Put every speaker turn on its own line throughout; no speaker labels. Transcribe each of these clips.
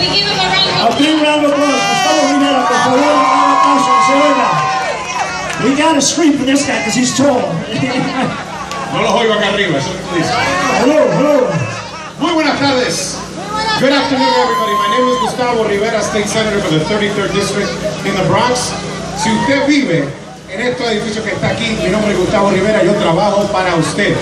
A big round of applause. Gustavo Rivera, por favor, un aplauso, se oiga. We got to scream for this guy because he's tall.
No los oigo acá arriba, eso es lo que dice.
Hello.
Muy buenas tardes. Good afternoon, everybody. My name is Gustavo Rivera, State Senator for the 33rd District in the Bronx. Si usted vive en estos edificios que está aquí, mi nombre es Gustavo Rivera, yo trabajo para usted.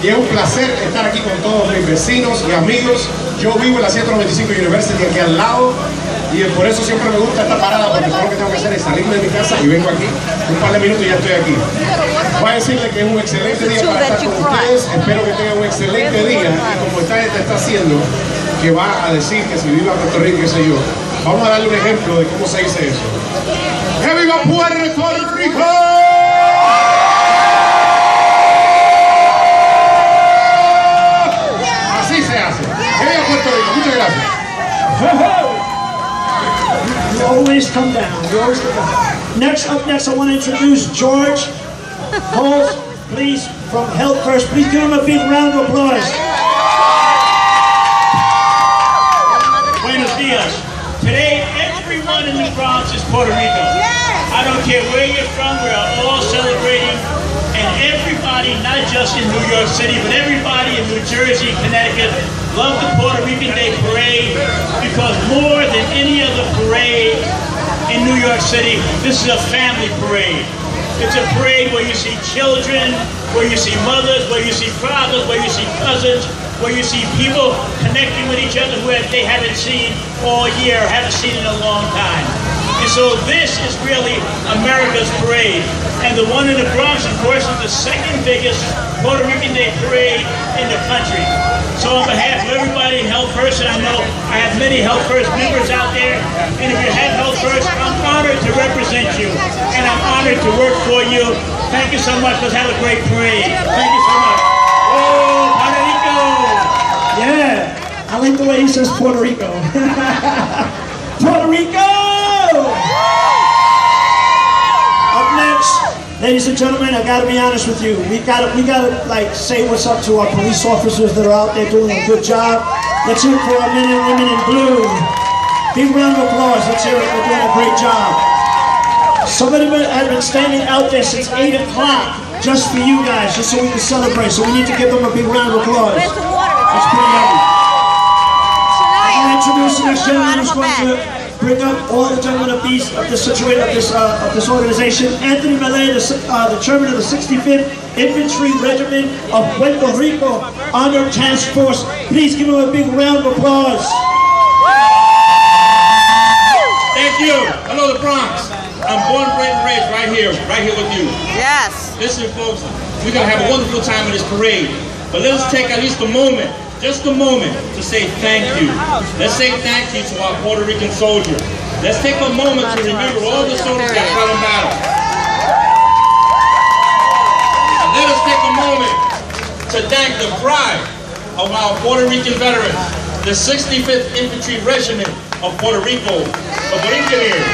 Y es un placer estar aquí con todos mis vecinos y amigos. Yo vivo en la 195 University, aquí al lado, y por eso siempre me gusta esta parada, porque todo lo que tengo que hacer es salirme de mi casa y vengo aquí. Un par de minutos y ya estoy aquí. Voy a decirle que es un excelente día para estar con ustedes. Espero que tengan un excelente día. Y como esta gente está haciendo, que va a decir que si viva Puerto Rico, qué sé yo, vamos a darle un ejemplo de cómo se dice eso. ¡Que viva Puerto Rico! Así se hace. ¡Que viva Puerto Rico! Muchas gracias.
You always come down. You always come down. Next, I want to introduce George Holtz, please, from Health First. Please give him a big round of applause.
Buenos dias. Today, everyone in the Bronx is Puerto Rico. I don't care where you're from, we are all celebrating. And everybody, not just in New York City, but everybody in New Jersey, Connecticut, love the Puerto Rican Day Parade because more than any other parade in New York City, this is a family parade. It's a parade where you see children, where you see mothers, where you see fathers, where you see cousins, where you see people connecting with each other who they haven't seen all year, haven't seen in a long time. And so this is really America's parade. And the one in the Bronx, of course, is the second biggest Puerto Rican Day parade in the country. So on behalf of everybody in Health First, and I know I have many Health First members out there, and if you have Health First, I'm honored to represent you, and I'm honored to work for you. Thank you so much. Let's have a great parade. Thank you so much. Oh, Puerto Rico!
Yeah, I like the way he says Puerto Rico. Puerto Rico! Up next, ladies and gentlemen, I gotta be honest with you. We gotta like say what's up to our police officers that are out there doing a good job. Let's hear it for our men and women in blue. Big round of applause. Let's hear it. They're doing a great job. Somebody has been standing out there since 8 o'clock just for you guys, just so we can celebrate. So we need to give them a big round of applause. That's pretty heavy. I want to introduce the next gentleman who's going to bring up all the gentlemen of this organization. Anthony Malay, the chairman of the 65th Infantry Regiment of Puerto Rico Honor Task Force. Please give him a big round of applause.
Thank you. Hello, the Bronx. I'm born, bred, and raised right here with you.
Yes.
Listen, folks, we're going to have a wonderful time in this parade. But let's take at least a moment, just a moment, to say thank you. Let's say thank you to our Puerto Rican soldiers. Let's take a moment to remember all the soldiers that fell in battle. And let us take a moment to thank the pride of our Puerto Rican veterans, the 65th Infantry Regiment of Puerto Rico, the Borinqueneers.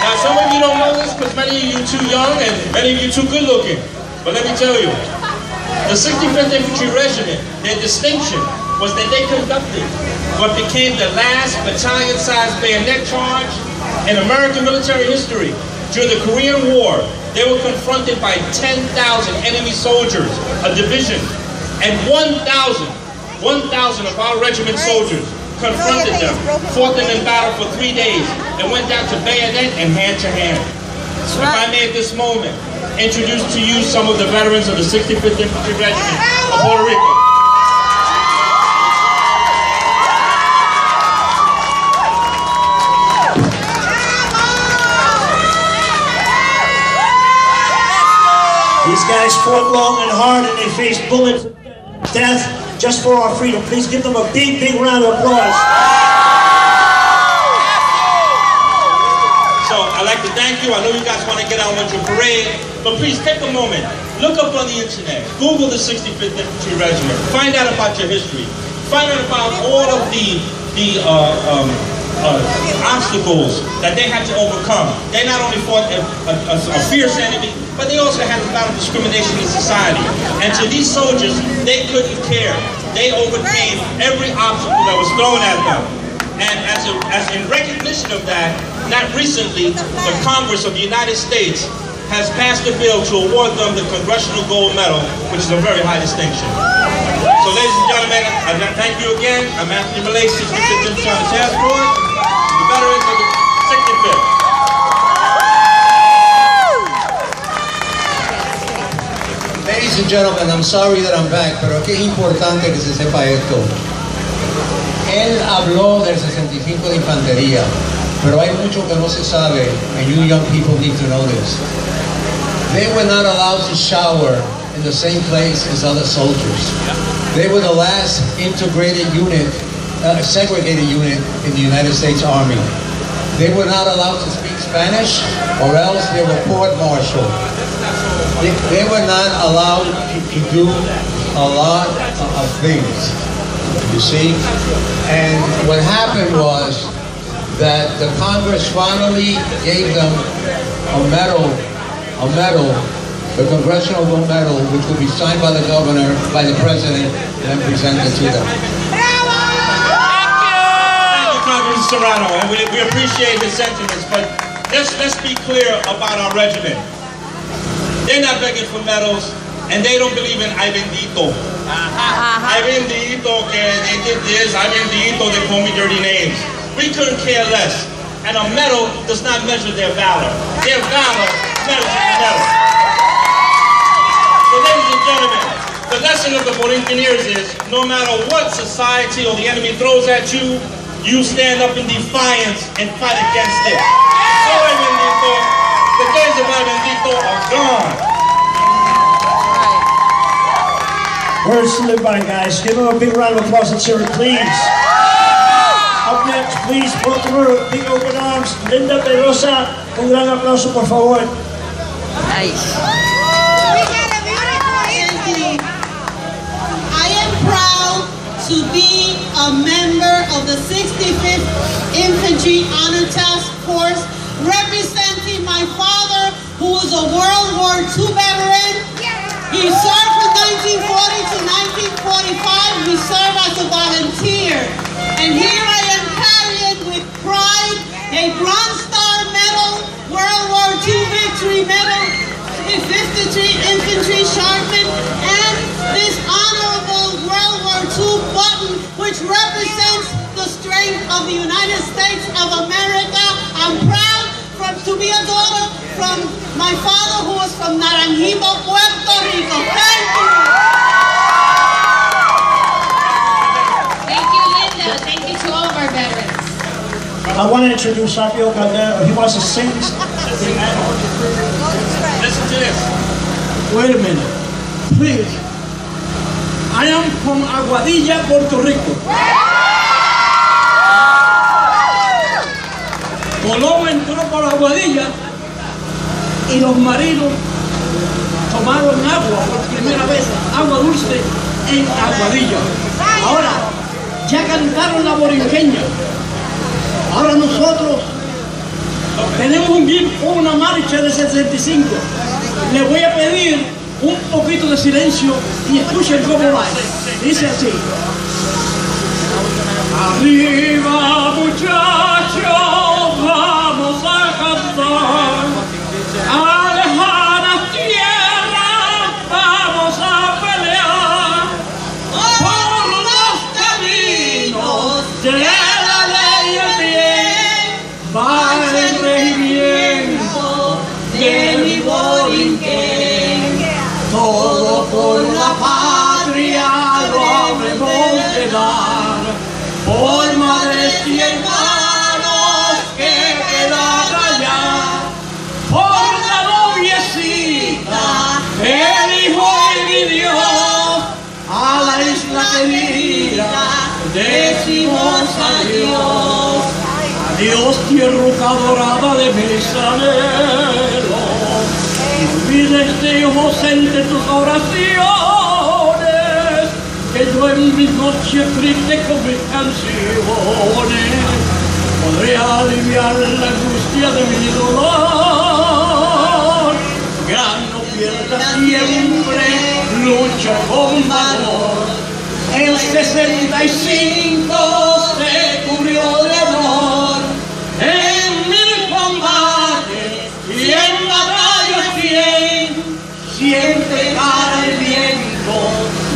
Now, some of you don't know this because many of you are too young and many of you too good looking. But let me tell you, the 65th Infantry Regiment, their distinction was that they conducted what became the last battalion-sized bayonet charge in American military history. During the Korean War, they were confronted by 10,000 enemy soldiers, a division, and 1,000 of our regiment soldiers confronted them, fought them in battle for 3 days, and went down to bayonet and hand-to-hand. So if I may at this moment introduce to you some of the veterans of the 65th Infantry Regiment of Puerto Rico.
These guys fought long and hard and they faced bullets of death just for our freedom. Please give them a big, big round of applause.
So I'd like to thank you. I know you guys want to get on with your parade, but please take a moment. Look up on the internet. Google the 65th Infantry Regiment. Find out about your history. Find out about all of the obstacles that they had to overcome. They not only fought a fierce enemy, but they also had to battle discrimination in society. And to these soldiers, they couldn't care they overcame every obstacle that was thrown at them. And as in recognition of that, not recently, the Congress of the United States has passed a bill to award them the Congressional Gold Medal, which is a very high distinction. So ladies and gentlemen, I thank you again. I'm Anthony Millay, 65th Infantry Task Force, the veterans of the 65th.
Ladies and gentlemen, I'm sorry that I'm back, pero qué importante que se sepa esto. Él habló del 65 de infantería, pero hay mucho que no se sabe, and you young people need to know this. They were not allowed to shower in the same place as other soldiers. They were the last integrated unit, segregated unit in the United States Army. They were not allowed to speak Spanish, or else they were court-martialed. They were not allowed to do a lot of things, you see? And what happened was that the Congress finally gave them a medal, the Congressional Gold Medal, which will be signed by the governor, by the president, and then presented to them.
Thank you, Congressman Serrano, and we appreciate his sentiments, but let's be clear about our regiment. They're not begging for medals, and they don't believe in ay bendito. Ay bendito, que they did this, ay bendito, they call me dirty names. We couldn't care less. And a medal does not measure their valor. Their valor measures the medal. So ladies and gentlemen, the lesson of the Borinqueneers is, no matter what society or the enemy throws at you, you stand up in defiance and fight against it. Oh, ay bendito. The days of ay bendito are gone.
Words to live by, guys. Give them a big round of applause. Let's hear it, please. Up next, please, welcome her, big open arms, Linda Pedrosa. Un gran aplauso, por favor.
Nice.
I am proud to be a member of the 65th Infantry Honor Task Force, representing my father, who was a World War II veteran. He served from 1940 to 1945. He served as a volunteer. And here I am carrying with pride a Bronze Star Medal, World War II Victory Medal, 53 Infantry Sharpman, and this honorable World War II button, which represents the strength of the United States of America. I'm proud to be a daughter from my father, who was from Naranjito, Puerto Rico. Thank you.
Thank you, Linda. Thank you to all of our veterans.
I want to introduce Sapio Caldera. He wants to sing.
Listen to this.
Wait a minute, please. I am from Aguadilla, Puerto Rico. Colón entró por Aguadilla y los marinos tomaron agua por primera vez, agua dulce en Aguadilla. Ahora, ya cantaron la borinqueña. Ahora nosotros tenemos una marcha de 65. Le voy a pedir un poquito de silencio y escuchen cómo va. Dice así. Arriba, muchachos, vamos a cantar. A lejanas tierras vamos a pelear. Por los caminos de la ley y el bien va el regimiento de mi borinquén. Todo por la patria lo habremos de dar, por madres y hermanos que quedan allá, por la noviecita, el hijo y mi Dios, a la isla querida decimos adiós. Adiós, tierra dorada de mis anhelos, y mis deseos entre tus oraciones, que yo en mis noches tristes con mis canciones podré aliviar la angustia de mi dolor. Gran no pierda siempre, lucha con valor, El 65 se cubrió de honor en 1000 combates y en batallas 100. Siempre para el viento,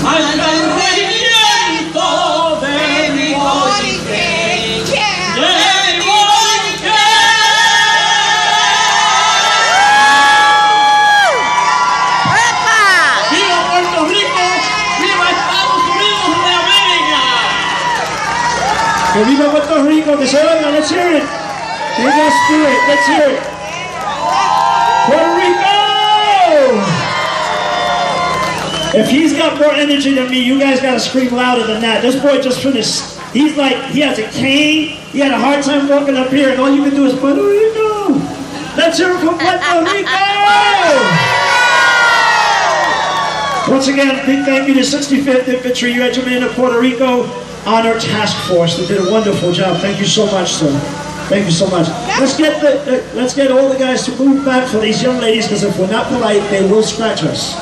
marcha el regimiento de mi Borique. De mi Borique. ¡Viva Puerto Rico! ¡Viva Estados Unidos de América!
Que viva Puerto Rico, que se oiga, let's hear it. Let's do it, let's hear it. Puerto Rico! If he's got more energy than me, you guys gotta scream louder than that. This boy just finished. He's like, he has a cane. He had a hard time walking up here, and all you can do is Puerto Rico. Let's hear it from Puerto Rico! Once again, big thank you to 65th Infantry Regiment of Puerto Rico Honor Task Force. They did a wonderful job. Thank you so much, sir. Thank you so much. Let's get all the guys to move back for these young ladies, because if we're not polite, they will scratch us.